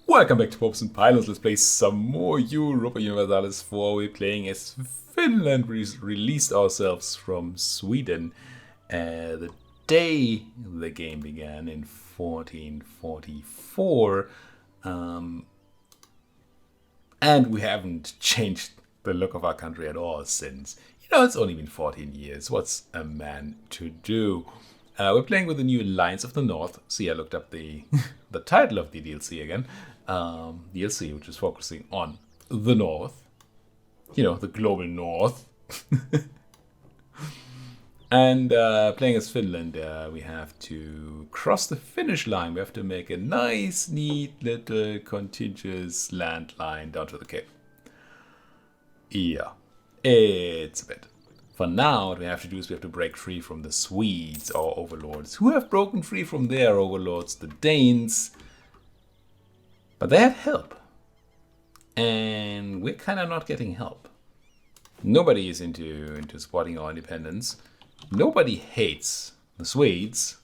Welcome back to Popes and Pilots. Let's play some more Europa Universalis IV. We're playing as Finland. We released ourselves from Sweden the day the game began in 1444. And we haven't changed the look of our country at all since. It's only been 14 years. What's a man to do? We're playing with the new Alliance of the North. See, I looked up the the title of the DLC again. DLC, which is focusing on the North. The global North. And playing as Finland, we have to cross the Finnish line. We have to make a nice, neat, little contiguous land line down to the Cape. Yeah, it's a bit. For now, what we have to do is we have to break free from the Swedes, our overlords, who have broken free from their overlords, the Danes. But they have help. And we're kind of not getting help. Nobody is into supporting our independence. Nobody hates the Swedes.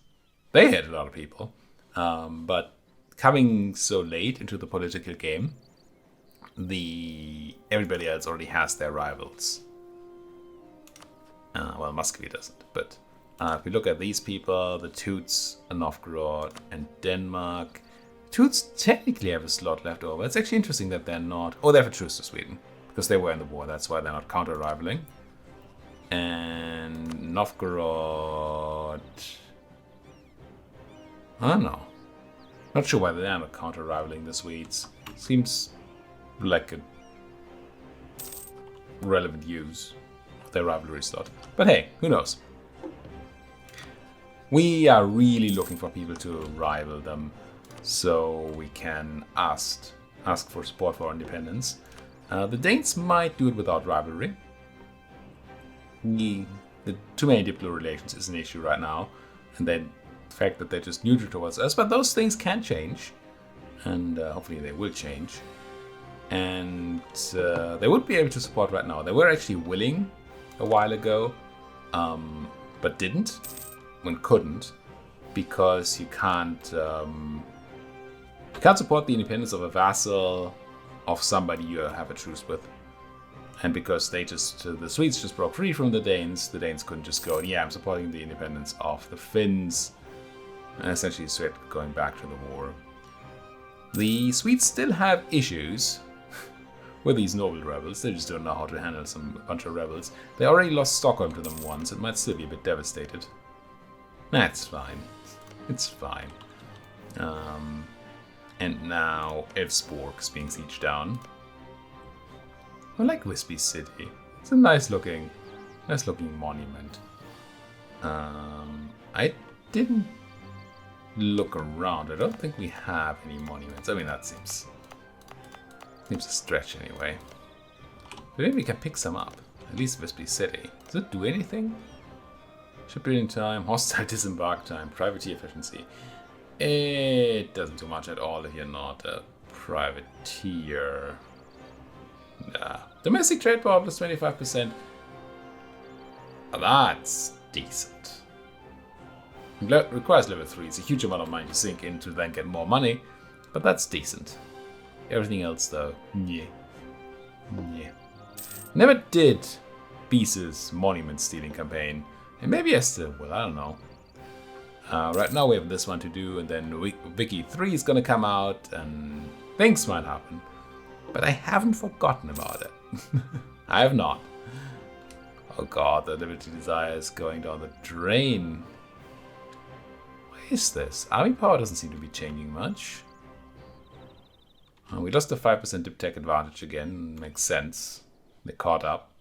They hate a lot of people. But coming so late into the political game, everybody else already has their rivals. Well, Muscovy doesn't. But if we look at these people, the Teuts, Novgorod, and Denmark. Teuts technically have a slot left over. It's actually interesting that they're not... Oh, they have a truce to Sweden. Because they were in the war. That's why they're not counter-rivaling. And Novgorod... I don't know. Not sure why they're not counter-rivaling the Swedes. Seems like a relevant use of their rivalry slot. But hey, who knows? We are really looking for people to rival them. So we can ask for support for our independence. The Danes might do it without rivalry. The too many diplomatic relations is an issue right now. And then the fact that they're just neutral towards us. But those things can change. And hopefully they will change. And they would be able to support right now. They were actually willing a while ago. But didn't. And couldn't. Because you can't support the independence of a vassal of somebody you have a truce with. And because the Swedes just broke free from the Danes couldn't just go, yeah, I'm supporting the independence of the Finns. And essentially straight going back to the war. The Swedes still have issues with these noble rebels. They just don't know how to handle a bunch of rebels. They already lost Stockholm to them once. It might still be a bit devastated. That's fine. It's fine. And now Elfsborg is being sieged down. I like Wispy City. It's a nice looking monument. I didn't look around. I don't think we have any monuments. I mean, that seems a stretch anyway. But maybe we can pick some up. At least Wispy City. Does it do anything? Shipbuilding time, hostile disembark time, privateer efficiency. It doesn't do much at all if you're not a privateer. Nah. Domestic trade power plus 25%. That's decent. Requires level 3. It's a huge amount of money to sink in to then get more money. But that's decent. Everything else though, yeah. Never did Beese's monument stealing campaign. And maybe I still will, I don't know. Right now we have this one to do, and then Wiki 3 is gonna come out, and things might happen. But I haven't forgotten about it. I have not. Oh god, the Liberty Desire is going down the drain. What is this? Army power doesn't seem to be changing much. We lost the 5% dip tech advantage again. Makes sense. They caught up.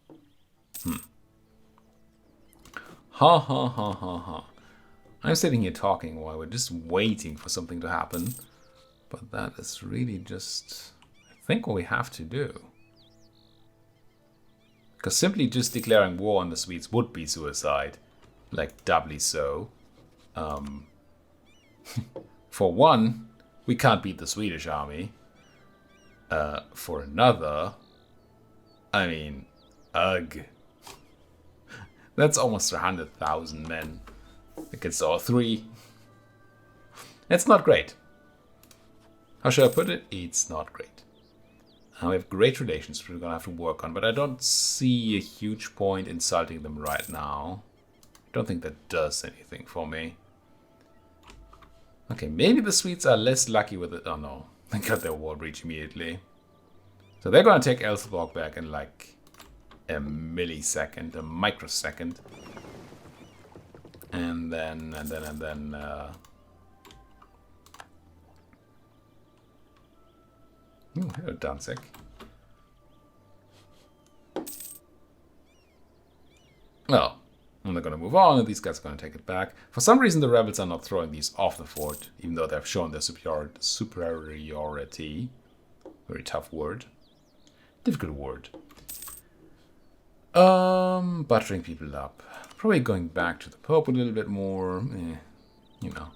Ha ha ha ha ha. I'm sitting here talking while we're just waiting for something to happen. But that is really just, I think, what we have to do. Because simply just declaring war on the Swedes would be suicide. Like, doubly so. For one, we can't beat the Swedish army. For another, I mean, ugh. That's almost 100,000 men against all three. It's not great. How should I put it? It's not great. We have great relations we're going to have to work on, but I don't see a huge point insulting them right now. I don't think that does anything for me. Okay, maybe the Swedes are less lucky with it. Oh no, they got their wall breach immediately. So they're going to take Elfsborg back in like a millisecond, a microsecond. And then... Oh, hello, Danzig. Well, and they're going to move on, and these guys are going to take it back. For some reason, the rebels are not throwing these off the fort, even though they've shown their superiority. Very tough word. Difficult word. Buttering people up. Probably going back to the Pope a little bit more. You know.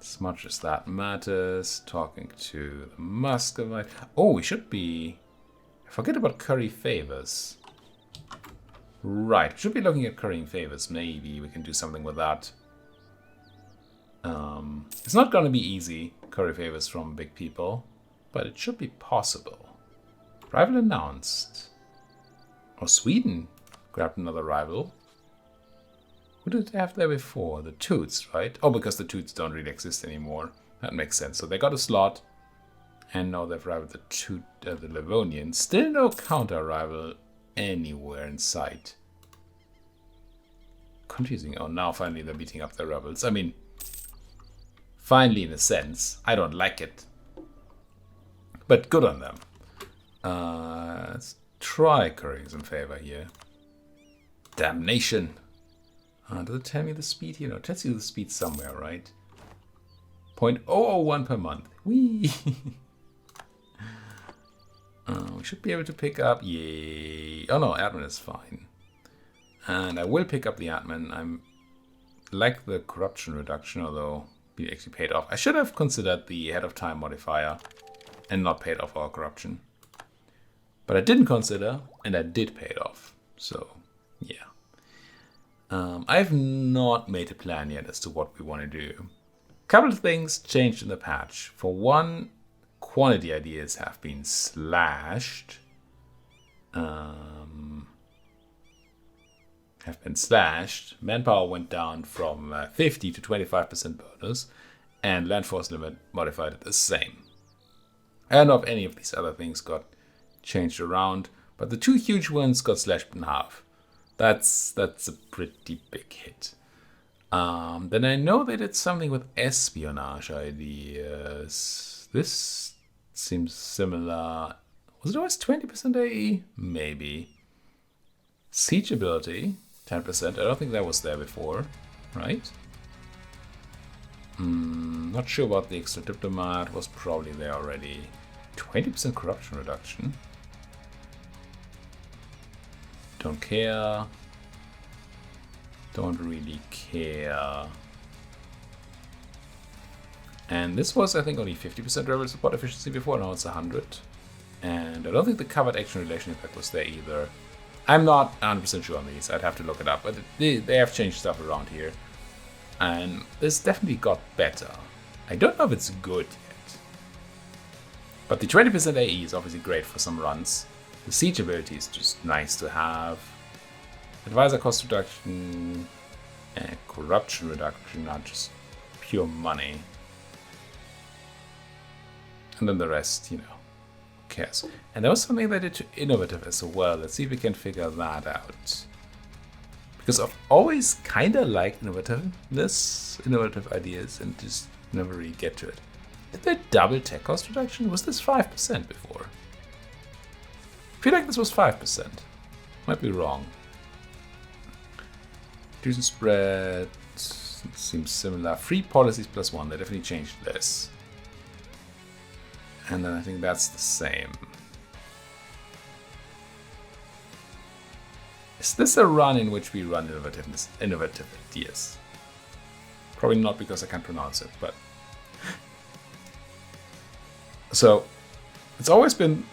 As much as that matters. Talking to the Muscovite. Oh, we should be... Forget about curry favors. Right, we should be looking at currying favors. Maybe we can do something with that. It's not going to be easy, curry favors from big people. But it should be possible. Rival announced. Oh, Sweden grabbed another rival. Who did they have there before? The Toots, right? Oh, because the Toots don't really exist anymore. That makes sense. So they got a slot. And now they've rivaled the Livonians. Still no counter-rival anywhere in sight. Confusing. Oh, now finally they're beating up their rebels. I mean, finally in a sense. I don't like it. But good on them. Let's try currying some favor here. Damnation. Does it tell me the speed here? No, it tells you the speed somewhere, right? 0.001 per month. Whee! We should be able to pick up... Yay! Oh no, admin is fine. And I will pick up the admin. I'm like the corruption reduction, although it actually paid off. I should have considered the ahead of time modifier and not paid off our corruption. But I didn't consider, and I did pay it off. So, yeah. I've not made a plan yet as to what we want to do. A couple of things changed in the patch. For one, quantity ideas have been slashed. Manpower went down from 50 to 25% bonus, and land force limit modified it the same. I don't know if any of these other things got changed around, but the two huge ones got slashed in half. That's a pretty big hit. Then I know they did something with espionage ideas. This seems similar. Was it always 20% AE? Maybe. Siege ability, 10%. I don't think that was there before, right? Not sure about the extra diplomat. Was probably there already. 20% corruption reduction. Don't care. Don't really care. And this was, I think, only 50% rebel support efficiency before. Now it's 100. And I don't think the covered action relation effect was there either. I'm not 100% sure on these. I'd have to look it up. But they have changed stuff around here. And this definitely got better. I don't know if it's good yet. But the 20% AE is obviously great for some runs. The siege ability is just nice to have. Advisor cost reduction and corruption reduction are just pure money. And then the rest, you know, who cares? And there was something they did to innovative as well. Let's see if we can figure that out. Because I've always kind of liked innovative ideas and just never really get to it. Did they double tech cost reduction? Was this 5% before? I feel like this was 5%. Might be wrong. Diffusion spread seems similar. Free policies +1. They definitely changed this. And then I think that's the same. Is this a run in which we run innovative ideas? Probably not because I can't pronounce it, but... So, it's always been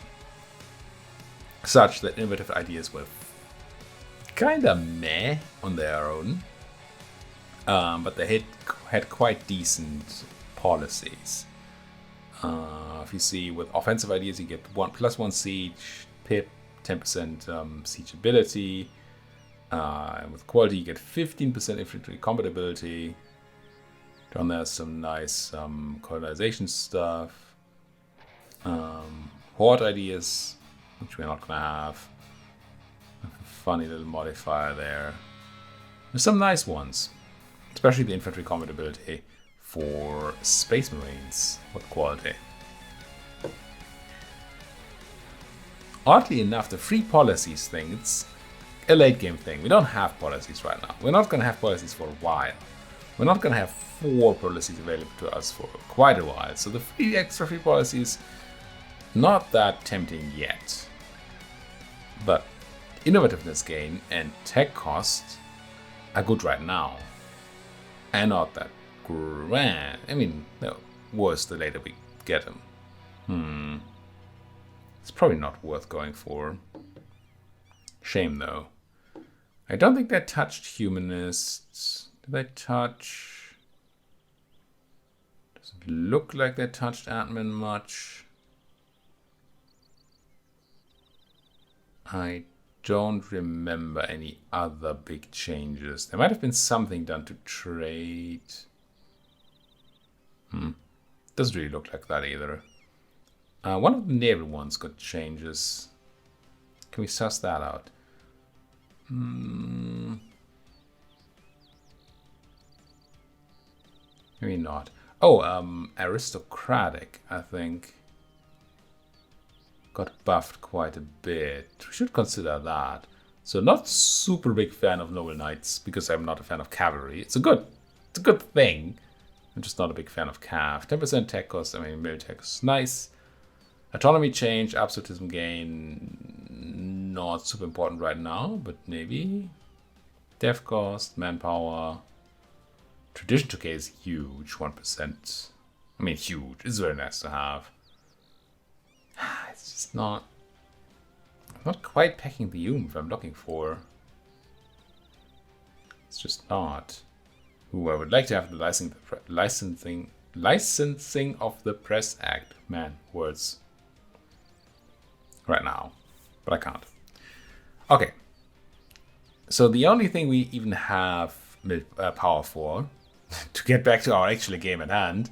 such that innovative ideas were kinda meh on their own. But they had quite decent policies. If you see with offensive ideas, you get +1 siege, pip, 10% siege ability. And with quality, you get 15% infantry compatibility. Down there's some nice colonization stuff. Horde ideas, which we're not going to have. A funny little modifier there. There's some nice ones, especially the infantry compatibility for Space Marines with quality. Oddly enough, the free policies thing, it's a late game thing. We don't have policies right now. We're not going to have policies for a while. We're not going to have 4 policies available to us for quite a while. So the extra free policies, not that tempting yet. But innovativeness gain and tech cost are good right now. And not that grand. I mean, no, worse the later we get them. It's probably not worth going for. Shame though. I don't think they touched humanists. Did they touch? Doesn't look like they touched admin much. I don't remember any other big changes. There might have been something done to trade. Doesn't really look like that either. One of the naval ones got changes. Can we suss that out? Maybe not. Oh, aristocratic, I think, got buffed quite a bit. We should consider that. So not super big fan of noble knights because I'm not a fan of cavalry. It's a good thing. I'm just not a big fan of cav. 10% tech cost. I mean, military tech is nice. Autonomy change, absolutism gain, not super important right now, but maybe. Dev cost, manpower. Tradition decay is huge, 1%. I mean, huge. It's very nice to have. It's just not... I'm not quite packing the oomph I'm looking for. It's just not. Ooh, I would like to have the licensing of the Press Act. Man, words. Right now, but I can't. Okay, so the only thing we even have power for, to get back to our actual game at hand,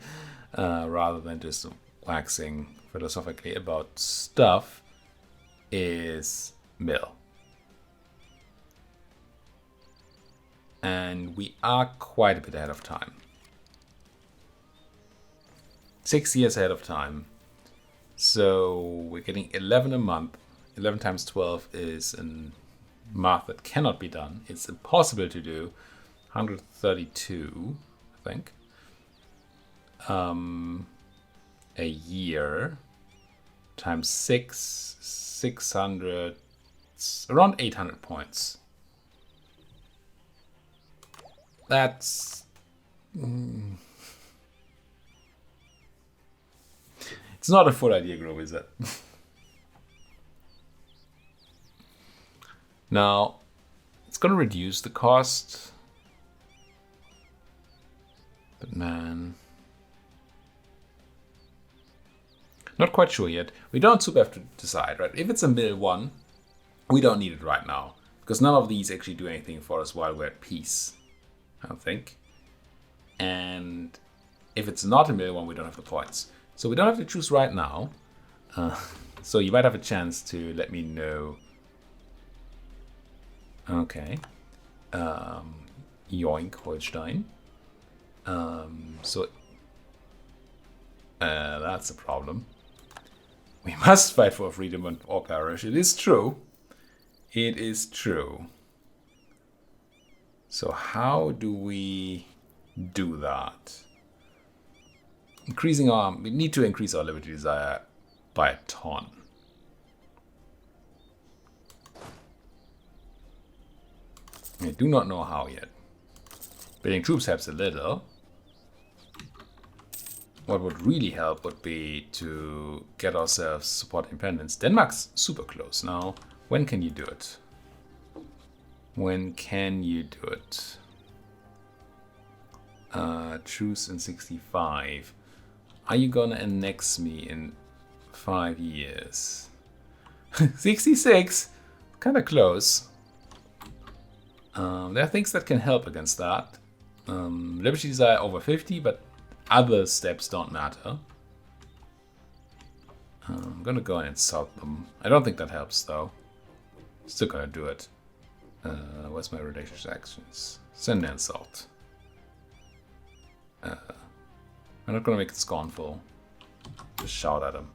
rather than just waxing philosophically about stuff, is mill. And we are quite a bit ahead of time. 6 years ahead of time. So we're getting 11 a month. 11 times 12 is a math that cannot be done. It's impossible to do. 132, I think. A year times 600, around 800 points. That's... It's not a full idea group, is it? Now, it's going to reduce the cost. But man... Not quite sure yet. We don't super have to decide, right? If it's a mill 1, we don't need it right now. Because none of these actually do anything for us while we're at peace. I don't think. And if it's not a mill 1, we don't have the points. So we don't have to choose right now. So you might have a chance to let me know. Okay. Yoink, Holstein. That's a problem. We must fight for freedom or perish. It is true. It is true. So how do we do that? We need to increase our liberty desire by a ton. I do not know how yet. Building troops helps a little. What would really help would be to get ourselves support independence. Denmark's super close now. When can you do it? When can you do it? Truce in 65. Are you gonna annex me in 5 years? 66? Kind of close. There are things that can help against that. Liberty desire over 50, but other steps don't matter. I'm gonna go and insult them. I don't think that helps though. Still gonna do it. What's my relationship actions? Send an insult. I'm not gonna make it scornful. Just shout at him.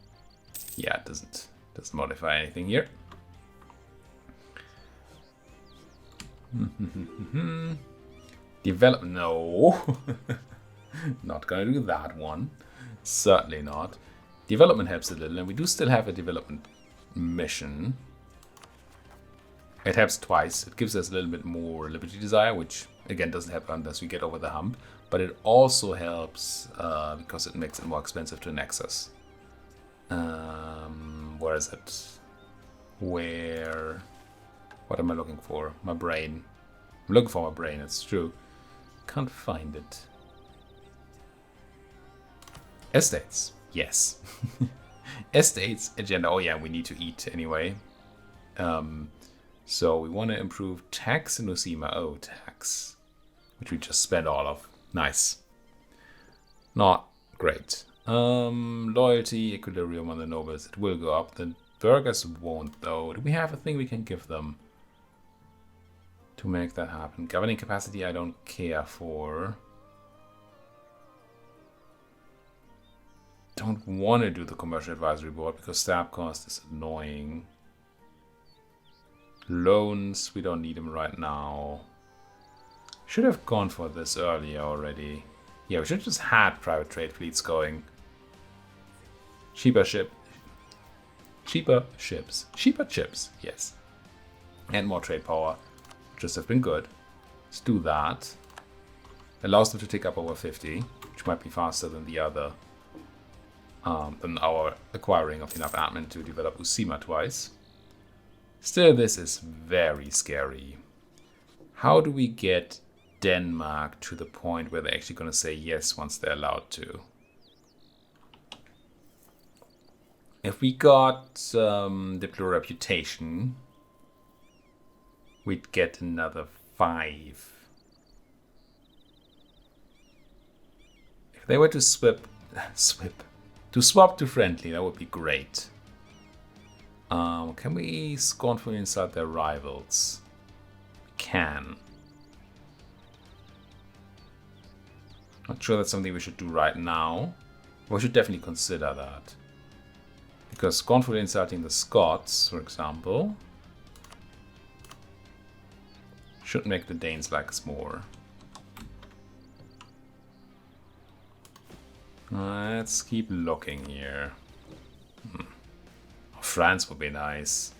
Yeah, it doesn't modify anything here. Develop, no. Not gonna do that one. Certainly not. Development helps a little, and we do still have a development mission. It helps twice. It gives us a little bit more liberty desire, which again doesn't happen unless we get over the hump. But it also helps because it makes it more expensive to annex us. Where is it? Where? What am I looking for? My brain. I'm looking for my brain, it's true. Can't find it. Estates. Yes. Estates agenda. Oh yeah, we need to eat anyway. So we want to improve tax in Usima. Oh, tax. Which we just spent all of. Nice. Not great. Loyalty, equilibrium on the nobles. It will go up. The burghers won't though. Do we have a thing we can give them to make that happen? Governing capacity I don't care for. Don't want to do the commercial advisory board because stab cost is annoying. Loans, we don't need them right now. Should have gone for this earlier already. Yeah, we should have just had private trade fleets going. Cheaper ships. Cheaper chips, yes. And more trade power. Just have been good. Let's do that. Allows them to take up over 50, which might be faster than the other. Than our acquiring of enough admin to develop Usima twice. Still, this is very scary. How do we get Denmark to the point where they're actually going to say yes once they're allowed to? If we got Diplo reputation, we'd get another 5. If they were to swap to friendly, that would be great. Can we scornfully insult their rivals? We can. Not sure that's something we should do right now. We should definitely consider that. Because scornfully insulting the Scots, for example, should make the Danes like us more. Let's keep looking here. France would be nice.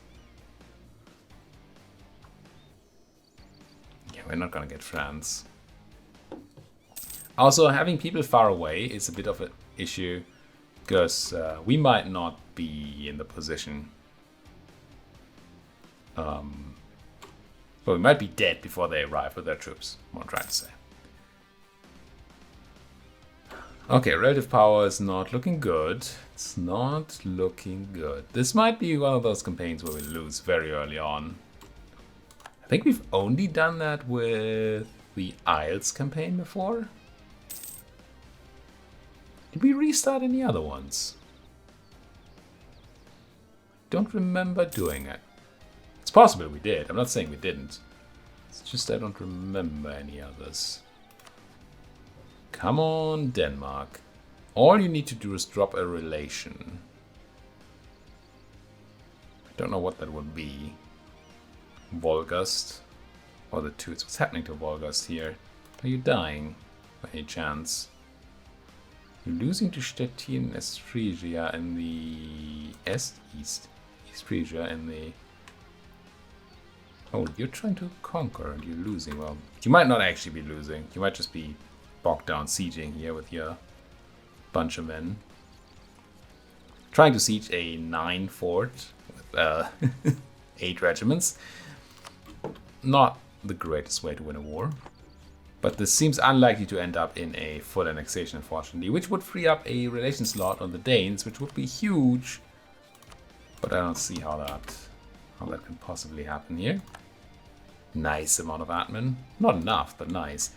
Yeah, we're not gonna get France. Also, having people far away is a bit of an issue because we might not be in the position. Well, we might be dead before they arrive with their troops, what I'm trying to say. Okay, relative power is not looking good. It's not looking good. This might be one of those campaigns where we lose very early on. I think we've only done that with the Isles campaign before. Did we restart any other ones? Don't remember doing it. It's possible we did. I'm not saying we didn't. It's just I don't remember any others. Come on, Denmark. All you need to do is drop a relation. I don't know what that would be. Volgast. Or the Toots. What's happening to Volgast here? Are you dying by any chance? You're losing to Stettin, Estresia in the East Frisia in the... Oh, you're trying to conquer and you're losing. Well, you might not actually be losing. You might just be bogged down sieging here with your bunch of men. Trying to siege a 9 fort with 8 regiments. Not the greatest way to win a war. But this seems unlikely to end up in a full annexation, unfortunately, which would free up a relation slot on the Danes, which would be huge. But I don't see how that can possibly happen here. Nice amount of admin. Not enough, but nice.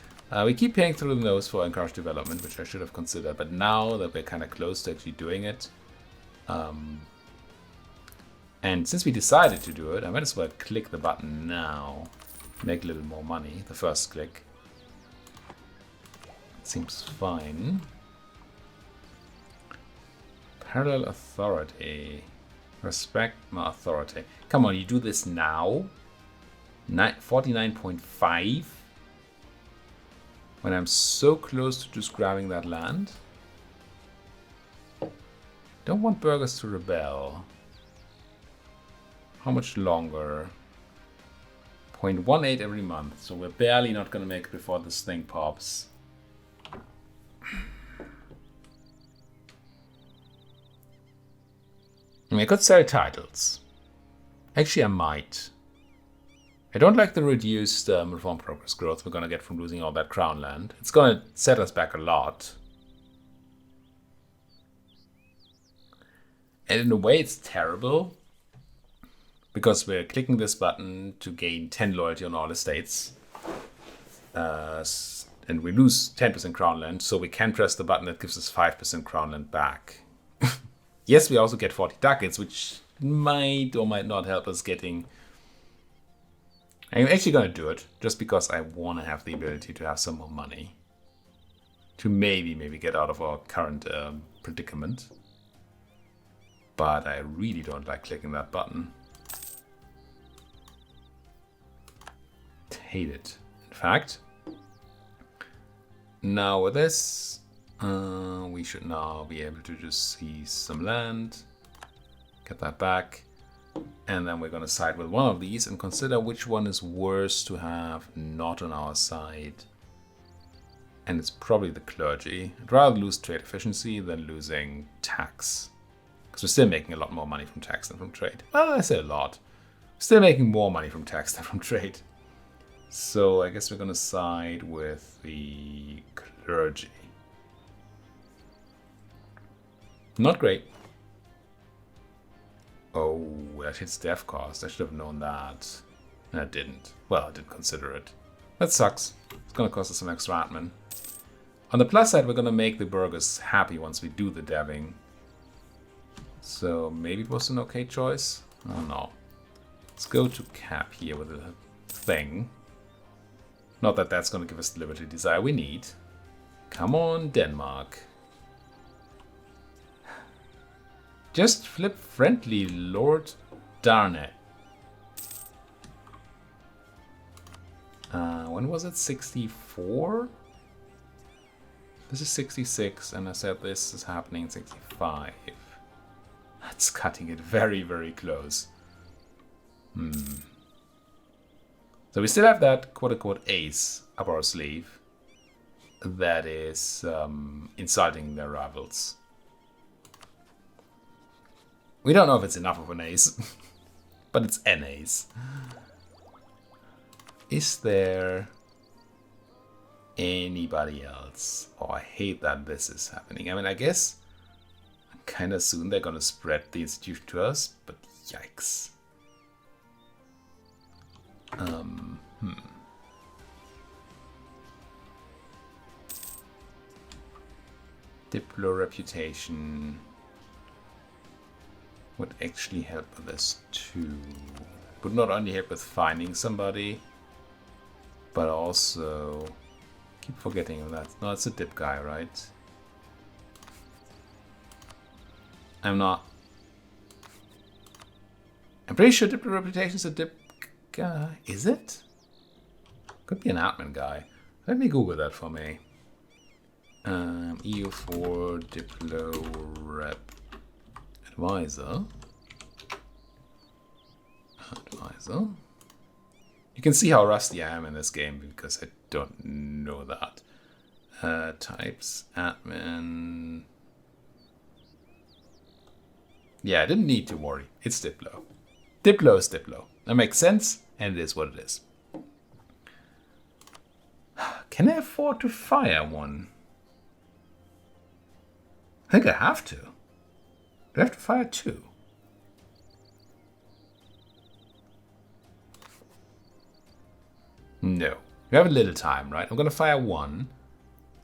We keep paying through the nose for encouraged development, which I should have considered. But now that we're kind of close to actually doing it, and since we decided to do it, I might as well click the button now. Make a little more money, the first click. Seems fine. Parallel authority. Respect my authority. Come on, you do this now? 49.5? When I'm so close to just grabbing that land? Don't want burghers to rebel. How much longer? 0.18 every month, so we're barely not gonna make it before this thing pops. I could sell titles. Actually, I might. I don't like the reduced reform progress growth we're gonna get from losing all that crown land. It's gonna set us back a lot. And in a way, it's terrible. Because we're clicking this button to gain 10 loyalty on all estates. And we lose 10% crown land, so we can press the button that gives us 5% crown land back. Yes, we also get 40 ducats, which might or might not help us getting... I'm actually going to do it, just because I want to have the ability to have some more money. To maybe get out of our current predicament. But I really don't like clicking that button. Hate it, in fact. Now with this, we should now be able to just seize some land, get that back, and then we're going to side with one of these and consider which one is worse to have not on our side. And it's probably the clergy. I'd rather lose trade efficiency than losing tax. Because we're still making a lot more money from tax than from trade. Well, I say a lot. We're still making more money from tax than from trade. So I guess we're going to side with the clergy. Not great. Oh, that hits death cost. I should have known that. And I didn't. Well, I didn't consider it. That sucks. It's going to cost us some extra admin. On the plus side, we're going to make the burghers happy once we do the dabbing. So maybe it was an okay choice. I don't know. Let's go to cap here with a thing. Not that that's going to give us the liberty desire we need. Come on, Denmark. Just flip friendly, Lord. Darn it. When was it? 64? This is 66, and I said this is happening in 65. That's cutting it very, very close. So we still have that quote-unquote ace up our sleeve that is insulting their rivals. We don't know if it's enough of an ace, but it's an ace. Is there anybody else? Oh, I hate that this is happening. I mean, I guess kind of soon they're gonna spread the institution to us, but yikes. Diplo reputation would actually help with this too. Would not only help with finding somebody, but also keep forgetting of that. No, it's a dip guy, right? I'm pretty sure Diplo reputation is a dip guy. Is it? Could be an admin guy. Let me Google that for me. EU4 Diplo Rep Advisor. You can see how rusty I am in this game because I don't know that. Types, admin. Yeah, I didn't need to worry. It's Diplo. Diplo is Diplo. That makes sense, and it is what it is. Can I afford to fire one? I think I have to. Do I have to fire two? No. We have a little time, right? I'm going to fire one.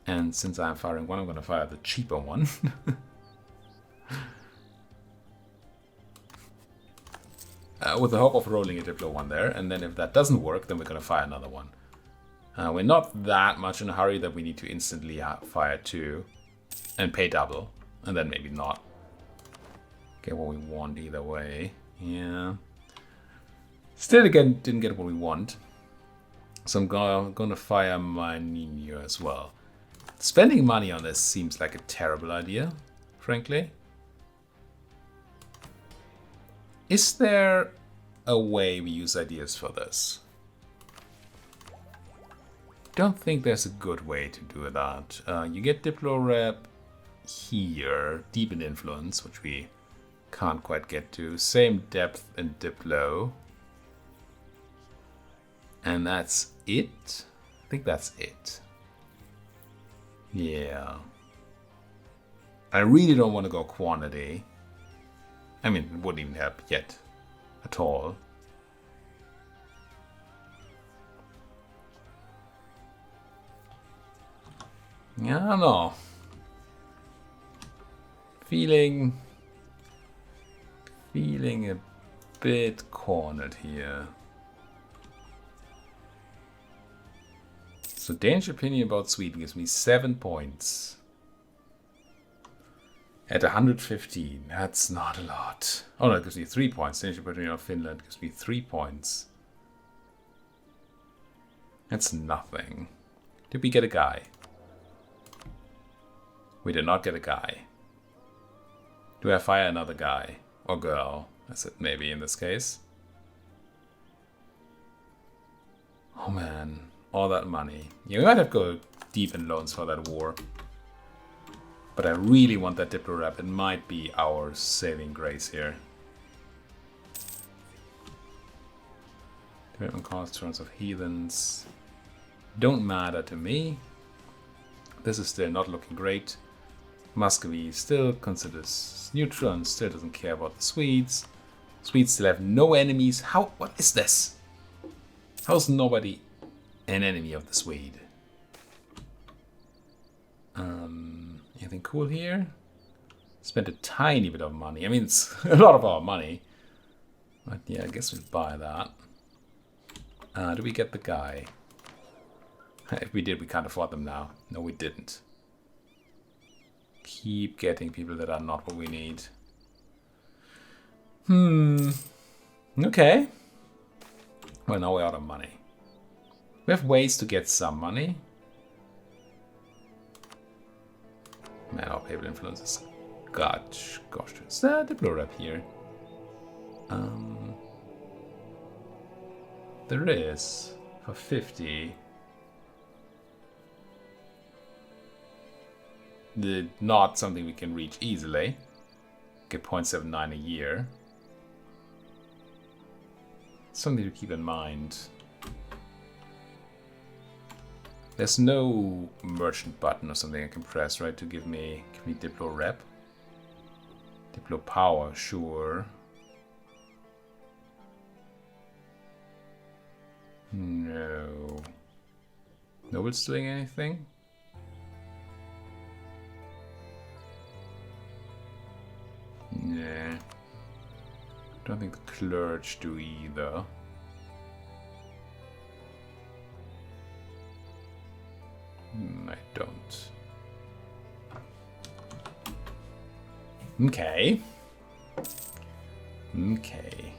And since I'm firing one, I'm going to fire the cheaper one. With the hope of rolling a Diplo one there. And then if that doesn't work, then we're going to fire another one. We're not that much in a hurry that we need to instantly fire two and pay double. And then maybe not get what we want either way. Yeah. Still again, didn't get what we want. So I'm gonna fire my Nino as well. Spending money on this seems like a terrible idea, frankly. Is there a way we use ideas for this? Don't think there's a good way to do that. You get Diplo Rep here, deep in influence, which we can't quite get to. Same depth in Diplo. And that's it? I think that's it. Yeah. I really don't want to go quantity. I mean, it wouldn't even help yet at all. Yeah, I don't know. Feeling a bit cornered here. So Danish opinion about Sweden gives me 7 points. At 115, that's not a lot. Oh no, it gives me 3 points. Danish opinion of Finland gives me 3 points. That's nothing. Did we get a guy? We did not get a guy. Do I fire another guy? Or girl, as it may be in this case. Oh man. All that money. Yeah, we might have to go deep in loans for that war. But I really want that Diplo Rep. It might be our saving grace here. Development cost, turns of heathens. Don't matter to me. This is still not looking great. Muscovy still considers neutral and still doesn't care about the Swedes. Swedes still have no enemies. How? What is this? How's nobody an enemy of the Swede? Anything cool here? Spent a tiny bit of money. I mean, it's a lot of our money. But yeah, I guess we'll buy that. Do we get the guy? If we did, we can't afford them now. No, we didn't. Keep getting people that are not what we need. Okay. Well, now we're out of money. We have ways to get some money. Man, our paper influence is gosh, it's the Diplo Rep here. There is for 50. Not something we can reach easily. Get 0.79 a year. Something to keep in mind. There's no merchant button or something I can press, right, to give me Diplo Rep. Diplo Power, sure. No. Noble's doing anything? Nah. Don't think the clergy do either. I don't. Okay. Okay.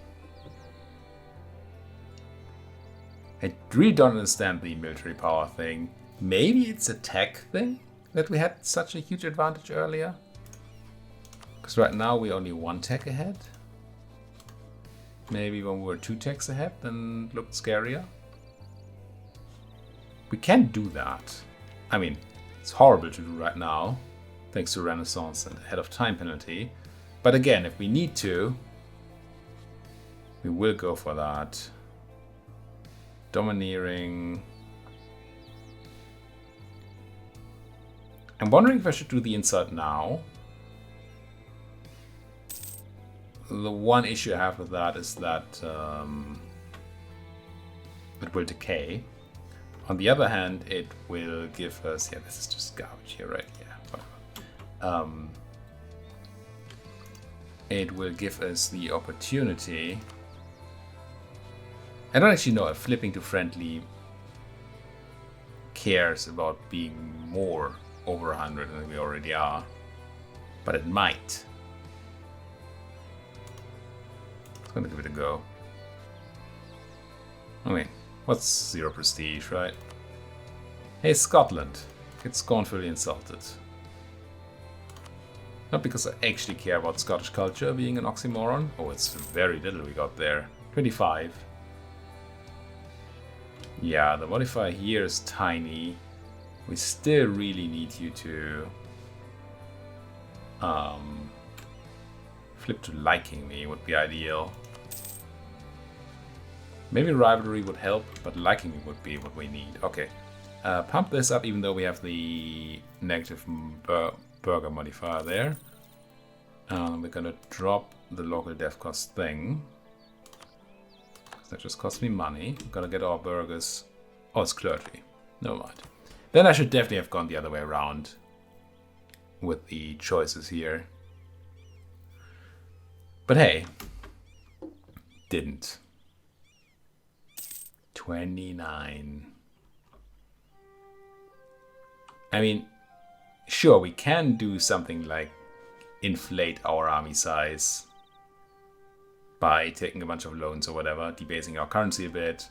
I really don't understand the military power thing. Maybe it's a tech thing that we had such a huge advantage earlier. Because right now we're only 1 tech ahead. Maybe when we were 2 techs ahead, then it looked scarier. We can do that. I mean, it's horrible to do right now, thanks to Renaissance and ahead of time penalty. But again, if we need to, we will go for that. Domineering. I'm wondering if I should do the insert now. The one issue I have with that is that it will decay. On the other hand, it will give us... Yeah, this is just garbage here, right? Yeah, whatever. It will give us the opportunity... I don't actually know if flipping to friendly cares about being more over 100 than we already are. But it might. I'm gonna give it a go. I mean, what's 0 prestige, right? Hey, Scotland. Get scornfully insulted. Not because I actually care about Scottish culture being an oxymoron. Oh, it's very little we got there. 25. Yeah, the modifier here is tiny. We still really need you to flip to liking me would be ideal. Maybe rivalry would help, but liking me would be what we need. Okay, pump this up even though we have the negative burger modifier there. We're gonna drop the local dev cost thing. That just cost me money. I'm gonna get our burgers. Oh, it's clergy. Never mind. Then I should definitely have gone the other way around with the choices here. But hey, didn't. 29. I mean, sure, we can do something like inflate our army size by taking a bunch of loans or whatever, debasing our currency a bit,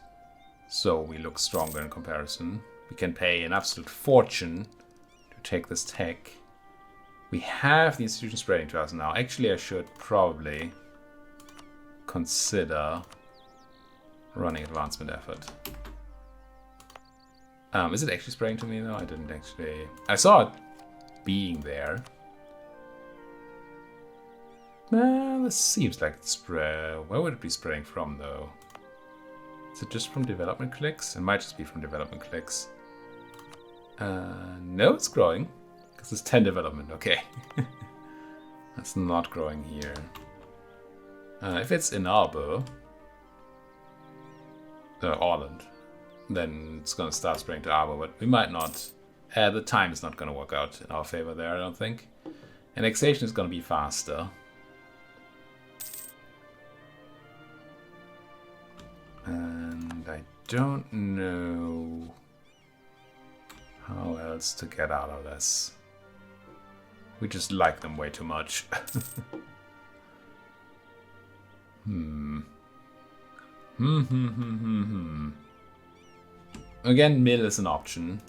so we look stronger in comparison. We can pay an absolute fortune to take this tech. We have the institution spreading to us now. Actually, I should probably consider running advancement effort. Is it actually spreading to me though? I didn't actually... I saw it being there. This seems like it's spread. Where would it be spreading from though? Is it just from development clicks? It might just be from development clicks. No, it's growing. Because it's 10 development, okay. That's not growing here. If it's in Arbor, Orland, then it's going to start spreading to Arbor, but we might not. The time is not going to work out in our favor there, I don't think. Annexation is going to be faster. And I don't know how else to get out of this. We just like them way too much. Again, mill is an option.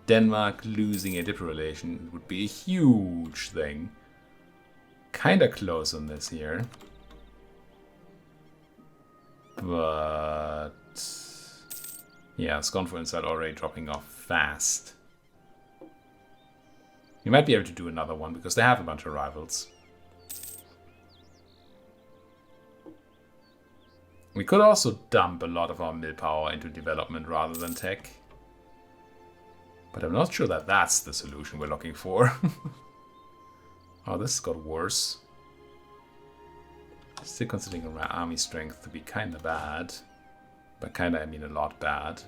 Denmark losing a dipper relation would be a huge thing. Kinda close on this here. But yeah, Scornful Inside already dropping off fast. You might be able to do another one because they have a bunch of rivals. We could also dump a lot of our mill power into development rather than tech. But I'm not sure that that's the solution we're looking for. Oh, this got worse. Still considering my army strength to be kinda bad. By kinda, I mean a lot bad.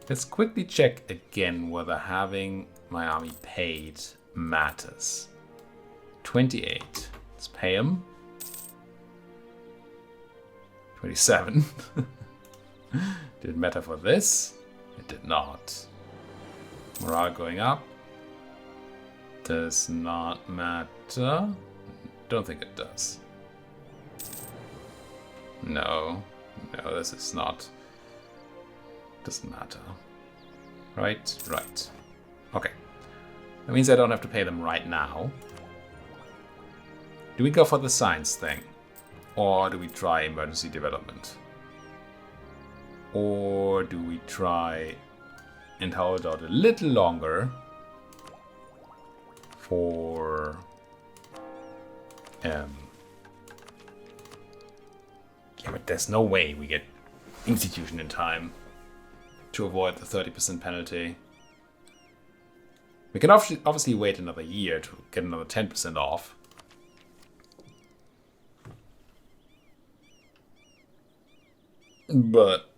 Let's quickly check again whether having my army paid matters. 28. Let's pay him. 27. Did it matter for this? It did not. Morale going up. Does not matter. Don't think it does. No. No, this is not. Doesn't matter. Right? Right. Okay. That means I don't have to pay them right now. Do we go for the science thing? Or do we try emergency development? Or do we try and hold out a little longer for yeah, but there's no way we get institution in time to avoid the 30% penalty. We can obviously wait another year to get another 10% off. But,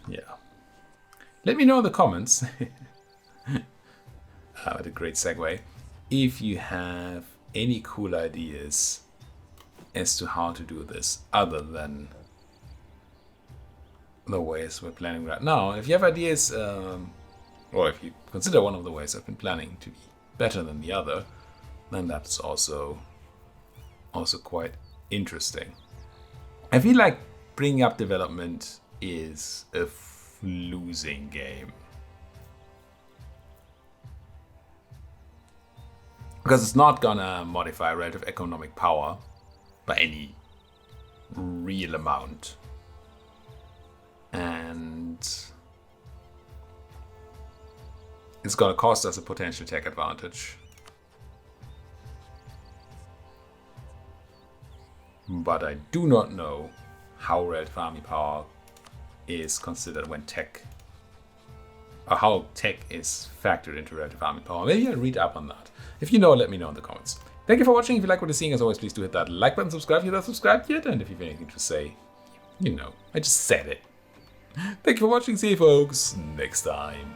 yeah. Let me know in the comments. What a great segue. If you have any cool ideas as to how to do this other than the ways we're planning right now. If you have ideas, or if you consider one of the ways I've been planning to be better than the other, then that's also quite interesting. I feel like bringing up development is a losing game. Because it's not gonna modify relative economic power by any real amount. And it's gonna cost us a potential tech advantage. But I do not know how relative army power is considered when tech, or how tech is factored into relative army power. Maybe I'll read up on that. If you know, let me know in the comments. Thank you for watching. If you like what you're seeing, as always, please do hit that like button, subscribe if you're not subscribed yet, and if you have anything to say, you know, I just said it. Thank you for watching. See you folks next time.